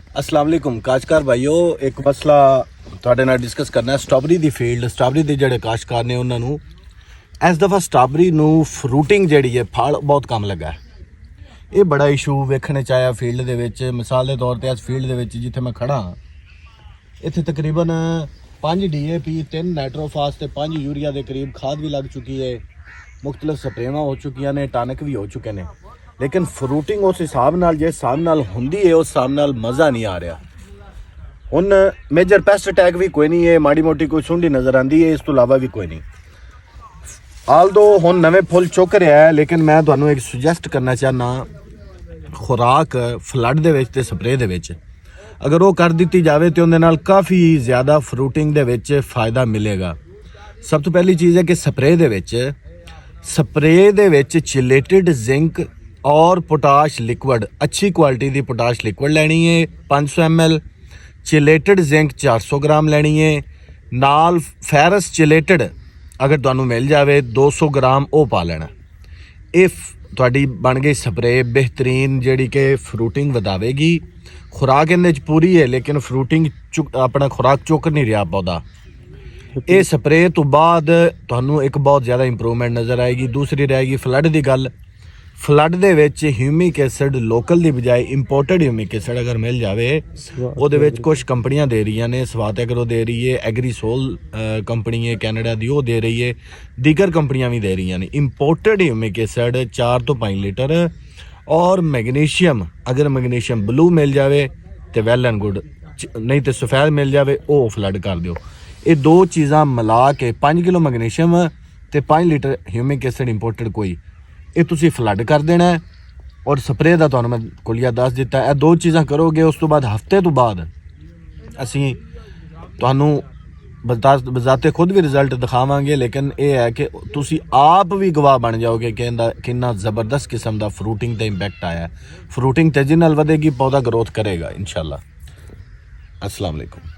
अस्सलाम वालेकुम काश्तकार भाईओ, एक मसला ਤੁਹਾਡੇ ਨਾਲ ਡਿਸਕਸ ਕਰਨਾ ਹੈ। ਸਟ੍ਰਾਬੇਰੀ ਦੀ ਫੀਲਡ, ਸਟ੍ਰਾਬੇਰੀ ਦੇ ਜਿਹੜੇ ਕਾਸ਼ਤਕਾਰ ਨੇ ਉਹਨਾਂ ਨੂੰ ਇਸ ਦਫਾ ਸਟ੍ਰਾਬੇਰੀ ਨੂੰ ਫਰੂਟਿੰਗ ਜਿਹੜੀ ਹੈ ਫਲ ਬਹੁਤ ਕਮ ਲੱਗਾ। ਇਹ ਬੜਾ ਇਸ਼ੂ ਵੇਖਣੇ ਚ ਆਇਆ ਫੀਲਡ ਦੇ ਵਿੱਚ। ਮਿਸਾਲ ਦੇ ਤੌਰ ਤੇ ਇਸ ਫੀਲਡ ਦੇ ਵਿੱਚ ਜਿੱਥੇ ਮੈਂ ਖੜਾ ਇੱਥੇ ਤਕਰੀਬਨ 5 DAP 3 ਨਾਈਟ੍ਰੋਫਾਸ ਤੇ 5 ਯੂਰੀਆ ਦੇ ਕਰੀਬ ਖਾਦ ਵੀ ਲੱਗ ਚੁੱਕੀ ਹੈ। ਮੁxtਲਫ ਸਪਰੇਵਾਂ ਹੋ ਚੁੱਕੀਆਂ ਨੇ, ਟਾਨਕ ਵੀ ਹੋ ਚੁੱਕੇ ਨੇ, ਲੇਕਿਨ ਫਰੂਟਿੰਗ ਉਸ ਹਿਸਾਬ ਨਾਲ ਜਿਸ ਹਿਸਾਬ ਨਾਲ ਹੁੰਦੀ ਹੈ ਉਸ ਹਿਸਾਬ ਨਾਲ ਮਜ਼ਾ ਨਹੀਂ ਆ ਰਿਹਾ। ਹੁਣ ਮੇਜਰ ਪੈਸਟ ਅਟੈਕ ਵੀ ਕੋਈ ਨਹੀਂ ਹੈ, ਮਾੜੀ ਮੋਟੀ ਕੋਈ ਸੁੰਡੀ ਨਜ਼ਰ ਆਉਂਦੀ ਹੈ, ਇਸ ਤੋਂ ਇਲਾਵਾ ਵੀ ਕੋਈ ਨਹੀਂ। ਆਲਦੋ ਹੁਣ ਨਵੇਂ ਫੁੱਲ ਚੁੱਕ ਰਿਹਾ ਹੈ, ਲੇਕਿਨ ਮੈਂ ਤੁਹਾਨੂੰ ਇੱਕ ਸੁਜੈਸਟ ਕਰਨਾ ਚਾਹੁੰਦਾ, ਖੁਰਾਕ ਫਲੱਡ ਦੇ ਵਿੱਚ ਤੇ ਸਪਰੇਅ ਦੇ ਵਿੱਚ ਅਗਰ ਉਹ ਕਰ ਦਿੱਤੀ ਜਾਵੇ ਤੇ ਉਹਦੇ ਨਾਲ ਕਾਫੀ ਜ਼ਿਆਦਾ ਫਰੂਟਿੰਗ ਦੇ ਵਿੱਚ ਫਾਇਦਾ ਮਿਲੇਗਾ। ਸਭ ਤੋਂ ਪਹਿਲੀ ਚੀਜ਼ ਹੈ ਕਿ ਸਪਰੇਅ ਦੇ ਵਿੱਚ ਚਿਲੇਟਡ ਜ਼ਿੰਕ और पोटाश लिक्विड, अच्छी क्वालिटी दी पोटाश लिक्विड लेनी है 500 ml, चिलेटेड जिंक 400 ग्राम लेनी है, नाल फेरस चिलेटेड अगर तुहानू मिल जाए 200 ग्राम वो पा लेना। ये तुहाडी बन गई स्प्रे बेहतरीन जिहड़ी कि फ्रूटिंग वधावेगी। खुराक इहदे च पूरी है लेकिन फ्रूटिंग अपना खुराक चुक नहीं रहा पौधा। ये स्प्रे तो बाद तुहानू एक बहुत ज़्यादा इंप्रूवमेंट नज़र आएगी। दूसरी रहेगी फ्लड की गल। फ्लड ਦੇ ਵਿੱਚ ਹਿਊਮਿਕ ਐਸਿਡ ਲੋਕਲ ਦੀ ਬਜਾਏ ਇੰਪੋਰਟਡ ਹਿਊਮਿਕ ਐਸਿਡ ਅਗਰ ਮਿਲ ਜਾਵੇ, ਉਹਦੇ ਵਿੱਚ ਕੁਝ ਕੰਪਨੀਆਂ ਦੇ ਰਹੀਆਂ ਨੇ, ਸਵਾਤ ਐਗਰੋ ਦੇ ਰਹੀ ਹੈ, ਐਗਰੀਸੋਲ ਕੰਪਨੀ ਹੈ ਕੈਨੇਡਾ ਦੀ, ਉਹ ਦੇ ਰਹੀ ਹੈ, ਦੀਗਰ ਕੰਪਨੀਆਂ ਵੀ ਦੇ ਰਹੀਆਂ ਨੇ। ਇੰਪੋਰਟਡ ਹਿਊਮਿਕ ਐਸਿਡ 4 ਤੋਂ 5 ਲੀਟਰ ਔਰ ਮੈਗਨੀਸ਼ੀਅਮ, ਅਗਰ ਮੈਗਨੀਸ਼ੀਅਮ ਬਲੂ ਮਿਲ ਜਾਵੇ ਤੇ ਵੈਲ ਐਂਡ ਗੁੱਡ, ਨਹੀਂ ਤੇ ਸਫੈਦ ਮਿਲ ਜਾਵੇ ਉਹ ਫਲੱਡ ਕਰ ਦਿਓ। ਇਹ ਦੋ ਚੀਜ਼ਾਂ ਮਿਲਾ ਕੇ 5 ਕਿਲੋ ਮੈਗਨੀਸ਼ੀਅਮ ਤੇ 5 ਲੀਟਰ ਹਿਊਮਿਕ ਐਸਿਡ ਇੰਪੋਰਟਡ ਕੋਈ, ਇਹ ਤੁਸੀਂ ਫਲੱਡ ਕਰ ਦੇਣਾ ਹੈ। ਔਰ ਸਪਰੇਅ ਦਾ ਤੁਹਾਨੂੰ ਮੈਂ ਕੁਲੀਆ ਦੱਸ ਦਿੱਤਾ। ਇਹ ਦੋ ਚੀਜ਼ਾਂ ਕਰੋਗੇ, ਉਸ ਤੋਂ ਬਾਅਦ ਹਫਤੇ ਤੋਂ ਬਾਅਦ ਅਸੀਂ ਤੁਹਾਨੂੰ ਬਜ਼ਾਤੇ ਖੁਦ ਵੀ ਰਿਜ਼ਲਟ ਦਿਖਾਵਾਂਗੇ। ਲੇਕਿਨ ਇਹ ਹੈ ਕਿ ਤੁਸੀਂ ਆਪ ਵੀ ਗਵਾਹ ਬਣ ਜਾਓਗੇ ਕਿ ਇਹਦਾ ਕਿੰਨਾ ਜ਼ਬਰਦਸਤ ਕਿਸਮ ਦਾ ਫਰੂਟਿੰਗ ਦਾ ਇੰਪੈਕਟ ਆਇਆ। ਫਰੂਟਿੰਗ ਤੇਜ਼ੀ ਨਾਲ ਵਧੇਗੀ, ਪੌਦਾ ਗਰੋਥ ਕਰੇਗਾ ਇਨਸ਼ਾਅੱਲਾ। अस्सलाम वालेकुम।